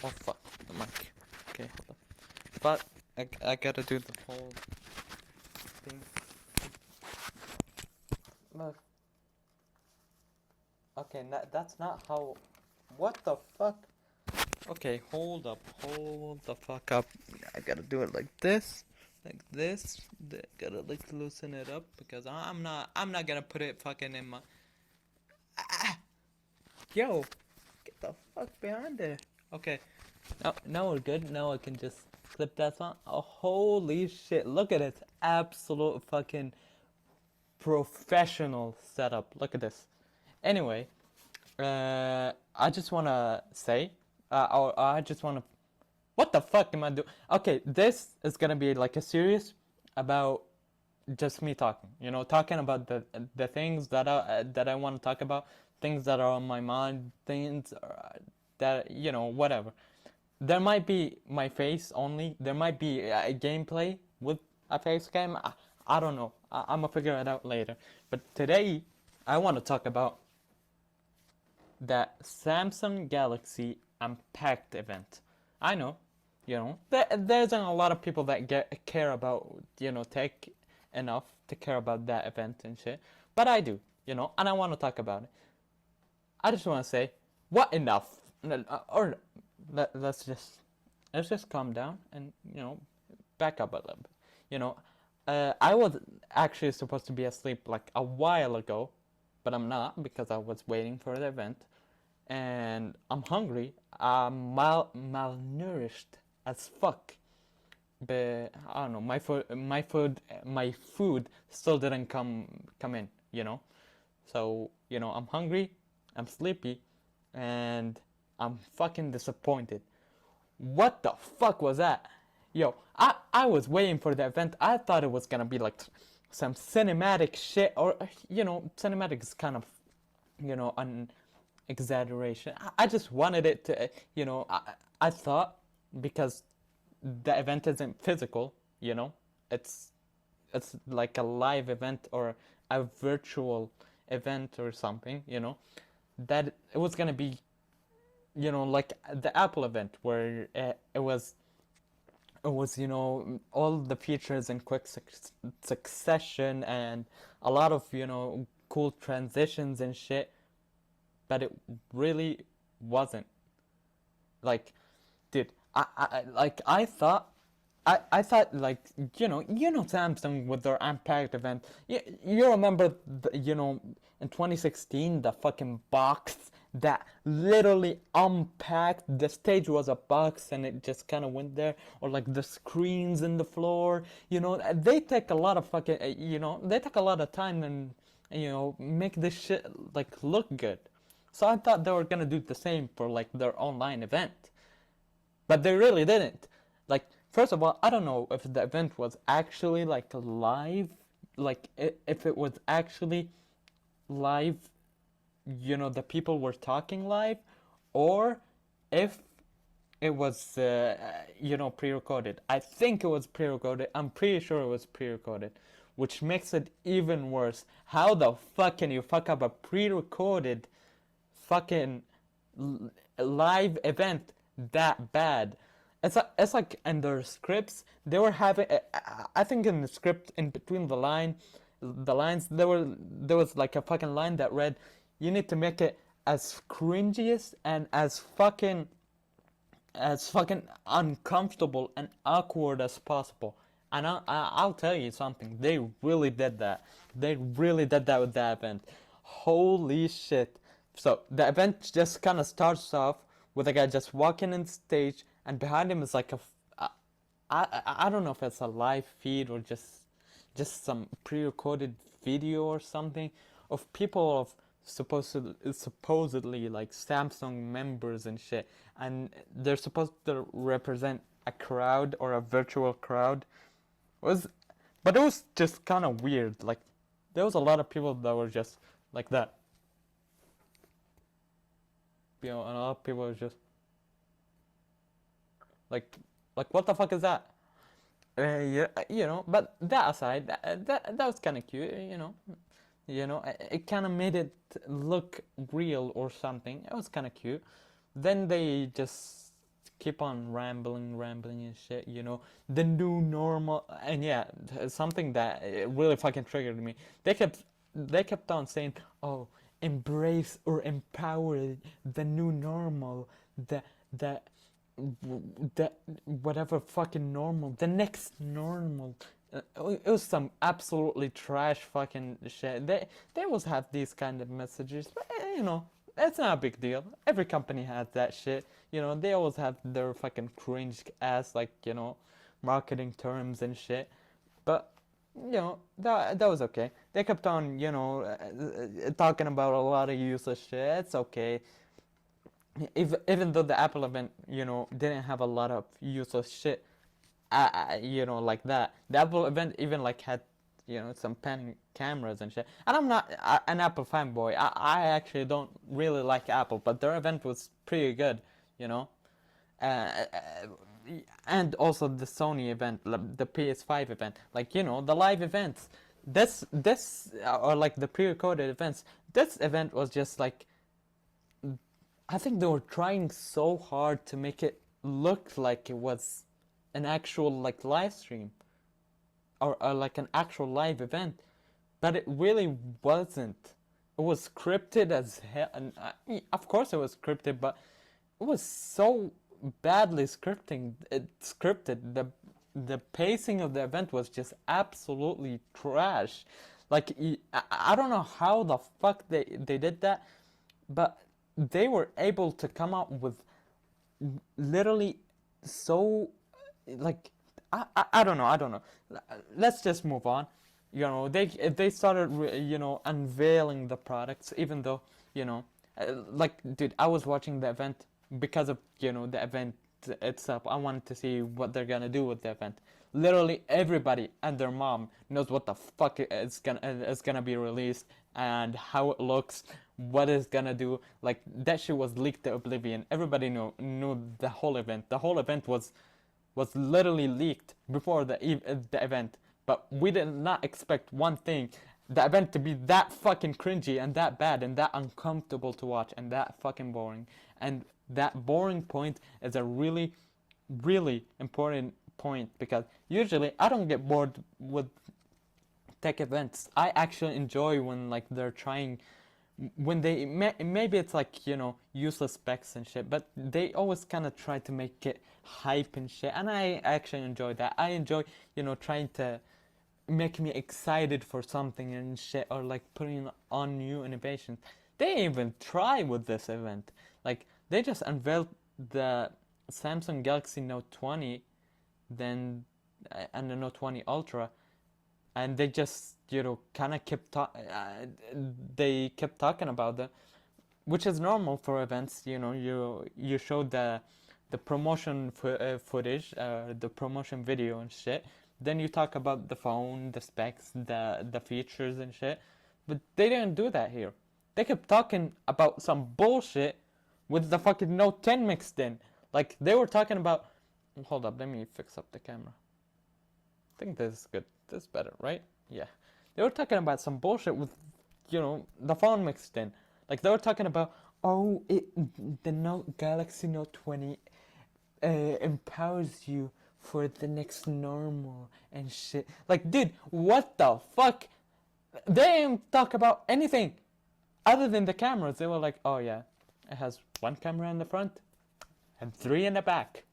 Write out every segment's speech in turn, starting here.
Oh fuck, the mic. Okay, hold on. But I gotta do the whole thing. Look. Okay, that's not how. What the fuck? Okay, hold up, hold the fuck up. I gotta do it like this, like this. Gotta like loosen it up because I'm not gonna put it fucking in my. Yo, get the fuck behind there. Okay, now we're good. Now I can just clip that song. Oh, holy shit! Look at it, absolute fucking professional setup. Look at this. Anyway, I just wanna say, or I just wanna. What the fuck am I doing? Okay, this is gonna be like a series about just me talking. You know, talking about the things that I want to talk about, things that are on my mind, things that whatever. There might be my face only. There might be a gameplay with a face cam. I don't know. I'm gonna figure it out later. But today, I want to talk about the Samsung Galaxy Unpacked event. I know, there's a lot of people that care about, tech enough to care about that event and shit. But I do, and I want to talk about it. I just want to say, what enough? Or let's just calm down and back up a little bit. I was actually supposed to be asleep like a while ago, but I'm not because I was waiting for the event, and I'm hungry. I'm malnourished as fuck. But I don't know. My food still didn't come in. So I'm hungry. I'm sleepy, and I'm fucking disappointed. What the fuck was that? Yo, I was waiting for the event. I thought it was gonna be like some cinematic shit, or cinematic is kind of an exaggeration. I just wanted it to, I thought because the event isn't physical, it's it's like a live event or a virtual event or something, that it was gonna be, like the Apple event where it was all the features in quick succession and a lot of cool transitions and shit, but it really wasn't. Like, dude, I thought, I thought, like, Samsung with their Unpacked event. You remember in 2016 the fucking box that literally unpacked. The stage was a box and it just kind of went there, or like the screens in the floor. They take a lot of fucking they take a lot of time and make this shit like look good. So I thought they were gonna do the same for like their online event, but they really didn't. Like, first of all, I don't know if the event was actually like live, like if it was actually live, the people were talking live, or if it was pre-recorded. I think it was pre-recorded. I'm pretty sure it was pre-recorded, which makes it even worse. How the fuck can you fuck up a pre-recorded fucking live event that bad? It's like in their scripts they were having. I think in the script, in between the lines, there was like a fucking line that read, "You need to make it as cringiest and as fucking uncomfortable and awkward as possible." And I'll tell you something, they really did that. They really did that with that event. Holy shit. So the event just kind of starts off with a guy just walking in stage, and behind him is like I don't know if it's a live feed or just some pre-recorded video or something of people of supposedly like Samsung members and shit, and they're supposed to represent a crowd or a virtual crowd. Was But it was just kind of weird. Like, there was a lot of people that were just like that, and a lot of people were just like what the fuck is that? Yeah, But that aside, that was kind of cute. It kind of made it look real or something. It was kind of cute. Then they just keep on rambling and shit, you know, the new normal. And yeah, something that really fucking triggered me. They kept on saying, oh, embrace or empower the new normal, the the the whatever fucking normal, the next normal. It was some absolutely trash fucking shit. They always have these kind of messages, but you know, it's not a big deal. Every company has that shit. You know, they always have their fucking cringe ass, like, you know, marketing terms and shit. But you know, that was okay. They kept on, you know, talking about a lot of useless shit. It's okay. Even though the Apple event, you know, didn't have a lot of useless shit, you know, like that. The Apple event even like had, you know, some panning cameras and shit. And I'm not an Apple fanboy. I actually don't really like Apple, but their event was pretty good, you know. Uh, and also the Sony event, the PS5 event, like, you know, the live events. This or like the pre-recorded events. This event was just like, I think they were trying so hard to make it look like it was an actual like live stream, or like an actual live event, but it really wasn't. It was scripted as hell, and of course it was scripted, but it was so badly scripted. The pacing of the event was just absolutely trash. Like, I don't know how the fuck they did that, but they were able to come up with literally so, like, I don't know. Let's just move on. You know, they started, you know, unveiling the products, even though, you know, like, dude, I was watching the event because of, you know, the event itself. I wanted to see what they're gonna do with the event. Literally everybody and their mom knows what the fuck is gonna be released and how it looks, what it's gonna do. Like, that shit was leaked to oblivion. Everybody knew the whole event. The whole event was literally leaked before the event. But we did not expect one thing: the event to be that fucking cringy and that bad and that uncomfortable to watch and that fucking boring. And that boring point is a really, really important point, because usually I don't get bored with tech events. I actually enjoy when, like, they're trying, when they maybe it's like, you know, useless specs and shit, but they always kind of try to make it hype and shit, and I actually enjoy that. I enjoy, you know, trying to make me excited for something and shit, or like putting on new innovations. They even try with this event. Like, they just unveiled the Samsung Galaxy Note 20, then and the Note 20 Ultra, and they just, you know, kind of they kept talking about that, which is normal for events. You know, you show the promotion footage, the promotion video and shit. Then you talk about the phone, the specs, the features and shit. But they didn't do that here. They kept talking about some bullshit with the fucking Note 10 mixed in. Like, they were talking about. Hold up, let me fix up the camera. I think this is good. This is better, right? Yeah. They were talking about some bullshit with, you know, the phone mixed in. Like, they were talking about, oh, the Galaxy Note 20 empowers you for the next normal and shit. Like, dude, what the fuck? They didn't talk about anything other than the cameras. They were like, oh yeah, it has one camera in the front and 3 in the back.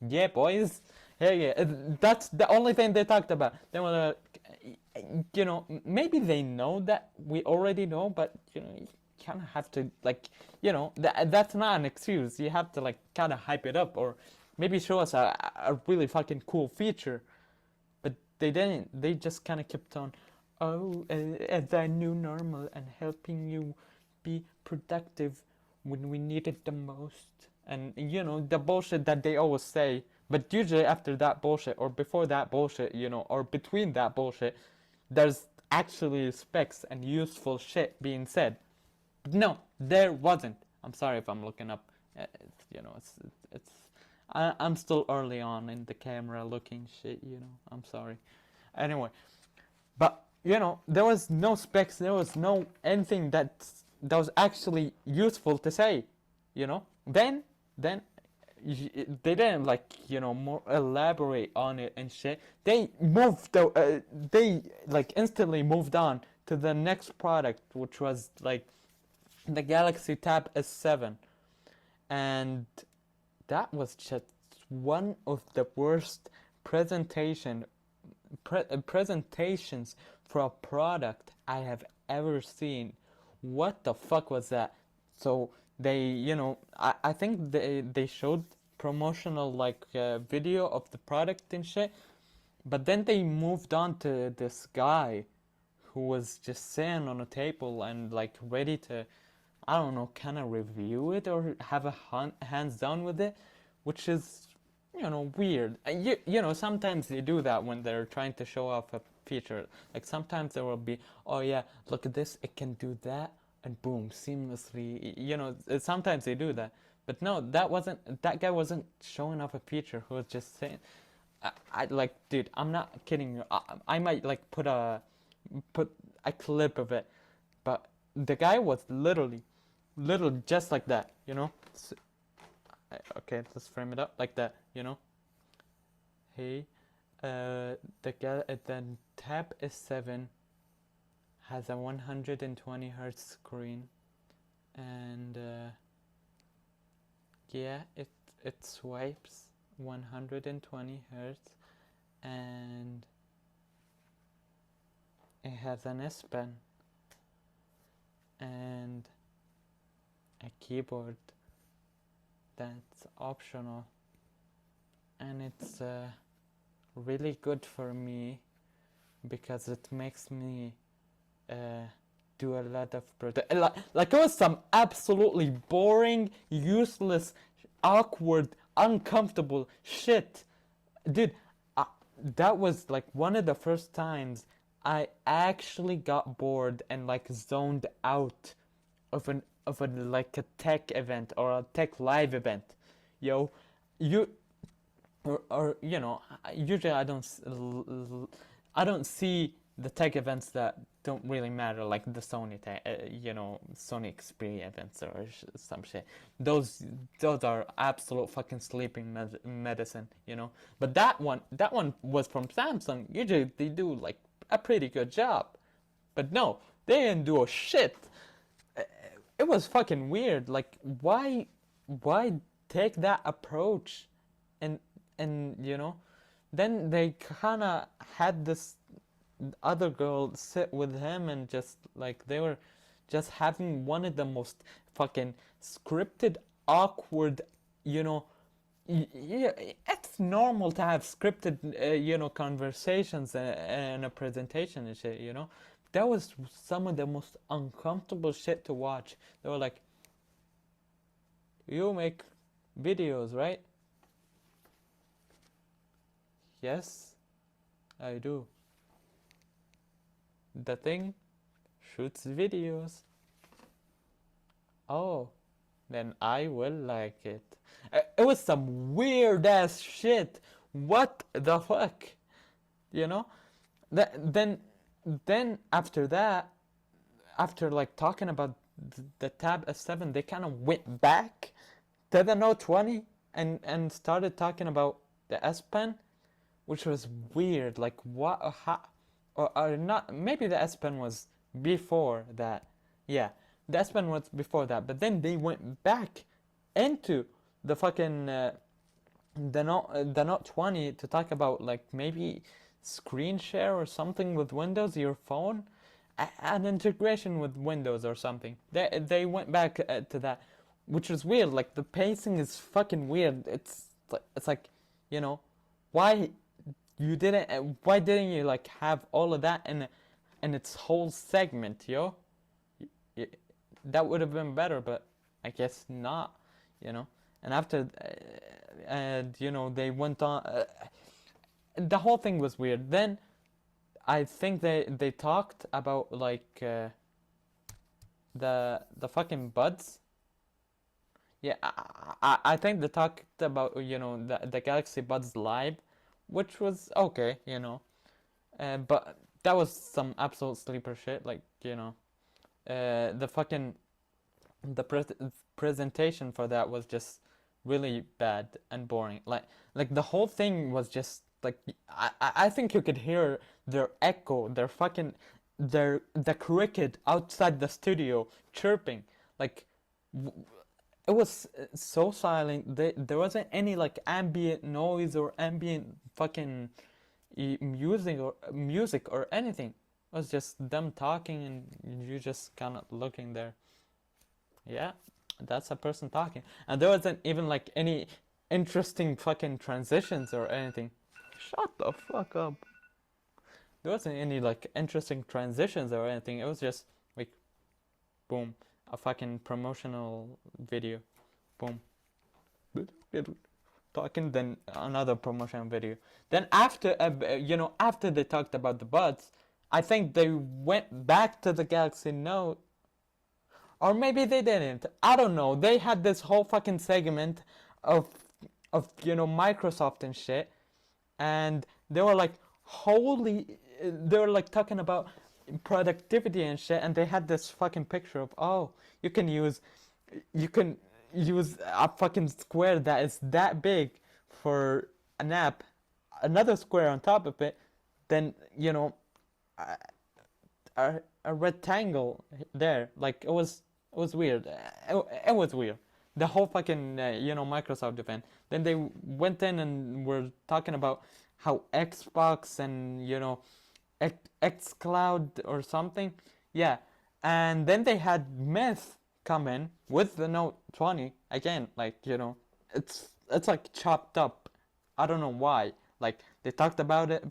Yeah, boys. Hey, yeah, that's the only thing they talked about. They were like, you know, maybe they know that we already know, but, you know, you kind of have to, like, you know, that's not an excuse. You have to, like, kind of hype it up, or maybe show us a really fucking cool feature. But they didn't. They just kind of kept on, oh, the new normal and helping you be productive when we need it the most. And, you know, the bullshit that they always say. But usually after that bullshit, or before that bullshit, you know, or between that bullshit, there's actually specs and useful shit being said. But no, there wasn't. I'm sorry if I'm looking up. You know, I'm still early on in the camera looking shit, you know. I'm sorry. Anyway, but, you know, there was no specs. There was no anything that was actually useful to say, you know. Then they didn't like more elaborate on it and shit. They like instantly moved on to the next product, which was like the Galaxy Tab S7, and that was just one of the worst presentations for a product I have ever seen. What the fuck was that? So I think they showed promotional like video of the product and shit, but then they moved on to this guy who was just sitting on a table and like ready to, I don't know, kind of review it or have a hands down with it, which is weird. Sometimes they do that when they're trying to show off a feature. Like sometimes there will be, oh yeah, look at this, it can do that, and boom, seamlessly. Sometimes they do that. But no, that guy wasn't showing off a feature. Who was just saying, I like, dude, I'm not kidding you. I might like put a clip of it, but the guy was literally just like that. Okay, let's frame it up like that. Hey, the Tab S7 has a 120 hertz screen, and yeah, it swipes 120 hertz, and it has an S Pen and a keyboard that's optional, and it's really good for me because it makes me do a lot of like it was some absolutely boring, useless, awkward, uncomfortable shit, dude. That was like one of the first times I actually got bored and like zoned out of a like a tech event or a tech live event. Yo, you or usually I don't see the tech events that don't really matter, like the Sony Sony Xperia events or some shit. Those are absolute fucking sleeping medicine. But that one was from Samsung. Usually they do like a pretty good job, but no, they didn't do a shit. It was fucking weird. Like, why take that approach, and then they kind of had this other girl sit with him, and just like they were just having one of the most fucking scripted, awkward, yeah, it's normal to have scripted, conversations and a presentation and shit. That was some of the most uncomfortable shit to watch. They were like, "You make videos, right?" "Yes, I do." "The thing shoots videos." "Oh, then I will like it." It was some weird ass shit. What the fuck? You know? Then after that, after like talking about the Tab S7, they kind of went back to the Note 20 and started talking about the S Pen, which was weird. Like what? How? Or not? Maybe the S Pen was before that. Yeah, the S Pen was before that. But then they went back into the fucking the Note 20 to talk about like maybe screen share or something with Windows, your phone, an integration with Windows or something. They went back to that, which is weird. Like the pacing is fucking weird. It's like, why why didn't you like have all of that in its whole segment, yo? That would have been better, but I guess not, you know. And after, they went on. The whole thing was weird. Then I think they talked about like the fucking buds. Yeah, I think they talked about the Galaxy Buds Live, which was okay. But that was some absolute sleeper shit. Like the fucking the presentation for that was just really bad and boring. Like the whole thing was just like I think you could hear their echo, their fucking the cricket outside the studio chirping. Like it was so silent. There wasn't any like ambient noise or ambient fucking music or anything. It was just them talking and you just kind of looking there. Yeah, that's a person talking. And there wasn't even like any interesting fucking transitions or anything. Shut the fuck up. There wasn't any like interesting transitions or anything. It was just like boom, a fucking promotional video. Boom. Talking, then another promotional video. Then after after they talked about the buds, I think they went back to the Galaxy Note, or maybe they didn't. I don't know. They had this whole fucking segment of Microsoft and shit, and they were like, holy, they were like talking about productivity and shit, and they had this fucking picture of, oh, you can use a fucking square that is that big for an app, another square on top of it, then a, a rectangle there. Like it was weird. It was weird. The whole fucking Microsoft event. Then they went in and were talking about how Xbox and X Cloud or something. Yeah, and then they had Myth come in with the Note 20 again. Like it's like chopped up. I don't know why. Like they talked about it,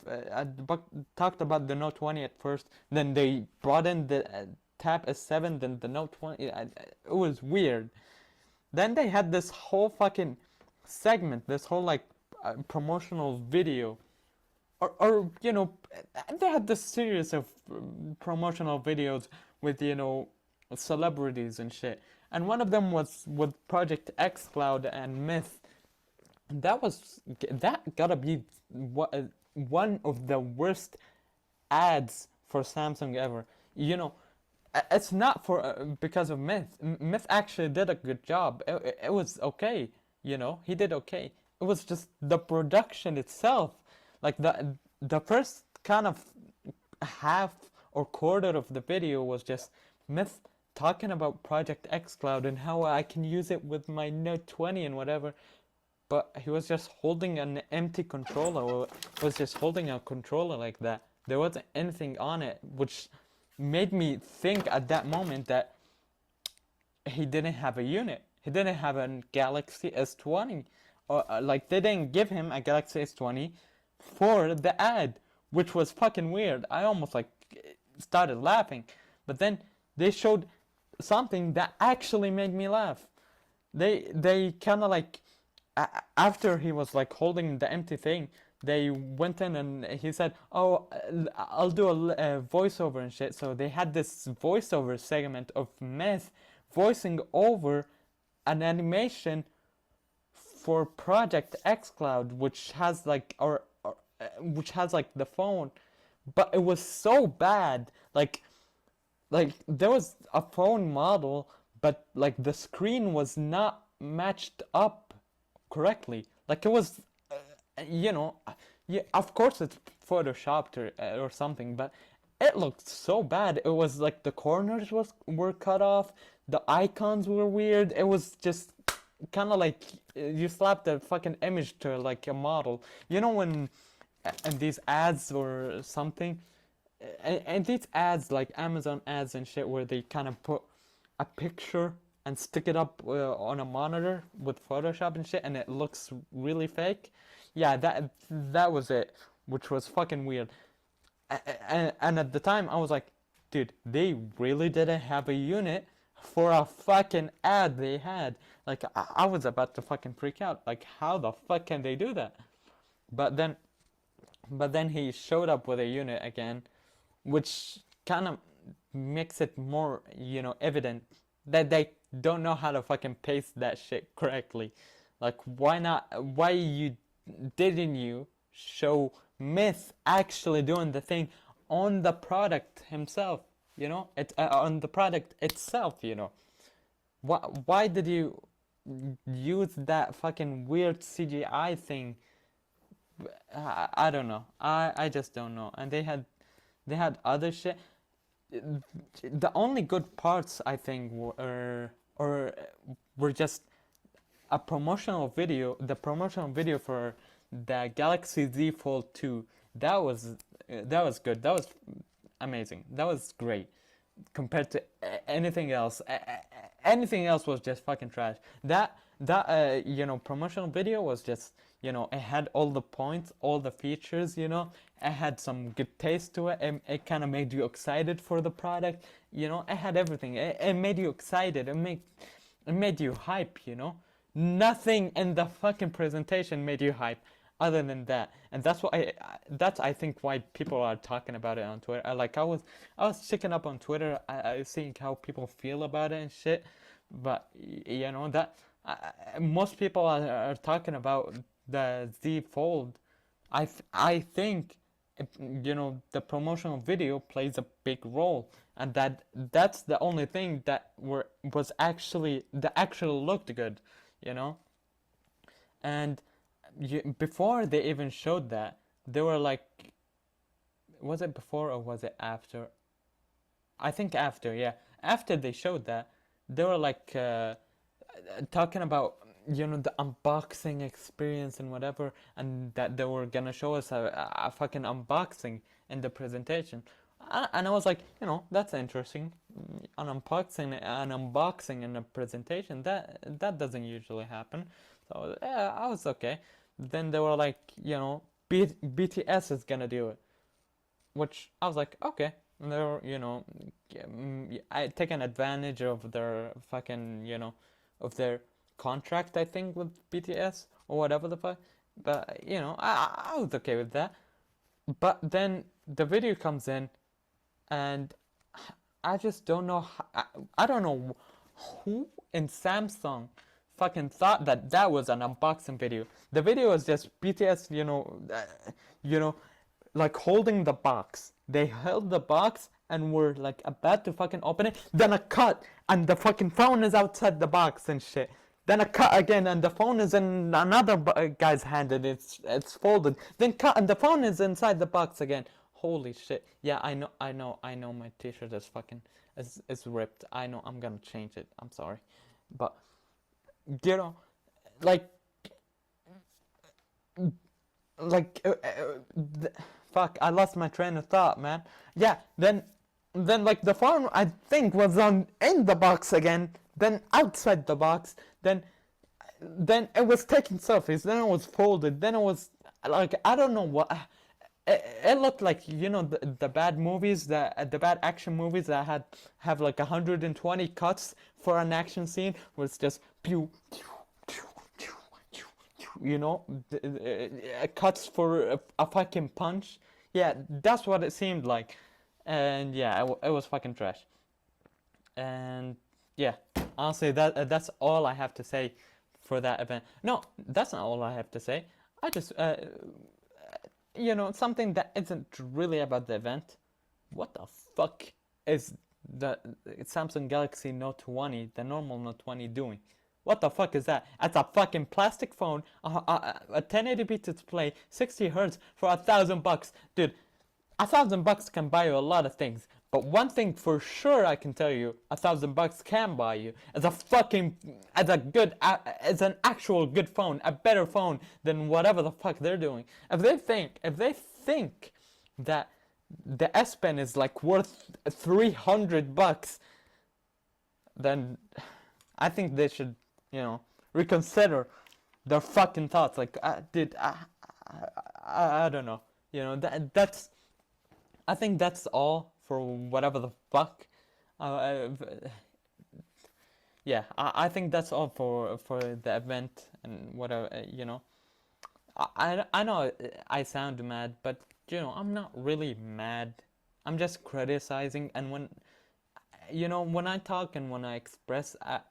talked about the Note 20 at first. Then they brought in the Tab S7, then the Note 20. It was weird. Then they had this whole fucking segment, this whole like promotional video, or they had this series of promotional videos with celebrities and shit. And one of them was with Project X Cloud and Myth. That gotta be one of the worst ads for Samsung ever. It's not for because of Myth. Myth actually did a good job. It was okay. He did okay. It was just the production itself, like the first kind of half or quarter of the video was just Myth talking about Project xCloud and how I can use it with my Note 20 and whatever. But he was just holding an empty controller, or was just holding a controller like that. There wasn't anything on it, which made me think at that moment that he didn't have a unit. He didn't have a Galaxy S20. Or like they didn't give him a Galaxy S20 for the ad, which was fucking weird. I almost like started laughing. But then they showed something that actually made me laugh. They kind of like after he was like holding the empty thing, they went in and he said, "Oh, I'll do a voiceover and shit." So they had this voiceover segment of Myth voicing over an animation for Project xCloud, which has like which has like the phone, but it was so bad. Like there was a phone model, but like the screen was not matched up correctly. Like it was, yeah, of course it's photoshopped or something, but it looked so bad. It was like the corners were cut off, the icons were weird. It was just kind of like you slapped a fucking image to like a model. When and these ads or something, and these ads like Amazon ads and shit, where they kind of put a picture and stick it up on a monitor with Photoshop and shit, and it looks really fake. Yeah, that was it, which was fucking weird. And at the time, I was like, dude, they really didn't have a unit for a fucking ad they had. Like, I was about to fucking freak out. Like, how the fuck can they do that? But then he showed up with a unit again, which kind of makes it more, evident that they don't know how to fucking paste that shit correctly. Like, why not? Why didn't you show Myth actually doing the thing on the product himself? On the product itself. Why did you use that fucking weird CGI thing. I don't know. I just don't know. And they had other shit. The only good parts I think were just a promotional video. The promotional video for the Galaxy Z Fold 2. That was good. That was amazing. That was great compared to anything else. Anything else was just fucking trash. That promotional video was just, it had all the points, all the features. It had some good taste to it. It kind of made you excited for the product. It had everything. It made you excited. It made you hype. Nothing in the fucking presentation made you hype other than that. And that's I think why people are talking about it on Twitter. I was checking up on Twitter, I seeing how people feel about it and shit. But that most people are talking about the Z Fold. I think the promotional video plays a big role, and that's the only thing that was actually that actually looked good, you know. And before they even showed that, they were like, was it before or was it after? I think after, yeah. After they showed that, they were like talking about the unboxing experience and whatever, and that they were gonna show us a fucking unboxing in the presentation. And I was like, that's interesting. An unboxing in a presentation, that doesn't usually happen. So yeah, I was okay. Then they were like, BTS is gonna do it, which I was like, okay. And they're, I taken advantage of their fucking, of their contract, I think, with BTS or whatever the fuck. But, I was okay with that. But then the video comes in, and I just don't know. I don't know who in Samsung fucking thought that was an unboxing video. The video was just BTS, like holding the box. They held the box and were like about to fucking open it. Then a cut, and the fucking phone is outside the box and shit. Then a cut again, and the phone is in another guy's hand, and it's folded. Then cut, and the phone is inside the box again. Holy shit! Yeah, I know. My T-shirt is fucking is ripped. I know. I'm gonna change it. I'm sorry, but like like fuck, I lost my train of thought, man. Yeah, then like the phone I think was in the box again, then outside the box, then it was taking selfies, then it was folded, then it was like, I don't know what. It looked like, the bad movies, the bad action movies that have like 120 cuts for an action scene where it's just pew, cuts for a fucking punch. Yeah, that's what it seemed like. And yeah, it was fucking trash. And yeah, honestly, that's all I have to say for that event. No, that's not all I have to say. I just something that isn't really about the event. What the fuck is the Samsung Galaxy Note 20, the normal Note 20, doing? What the fuck is that? It's a fucking plastic phone, a 1080p display, 60 hertz for $1,000, dude. $1,000 can buy you a lot of things, but one thing for sure I can tell you, $1,000 can buy you is as an actual good phone, a better phone than whatever the fuck they're doing. If they think that the S Pen is like worth $300, then I think they should, reconsider their fucking thoughts. Like, dude, I don't know. That's. I think that's all for whatever the fuck. Yeah, I think that's all for the event and whatever. I know I sound mad, but I'm not really mad. I'm just criticizing, and when I talk and when I express, I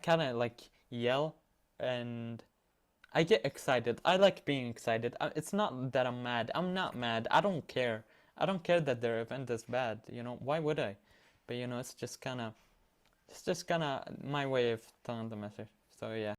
kind of like yell, and I get excited. I like being excited. It's not that I'm mad. I'm not mad. I don't care. I don't care that their event is bad. Why would I? But it's just kind of It's just kinda my way of telling the message. So yeah.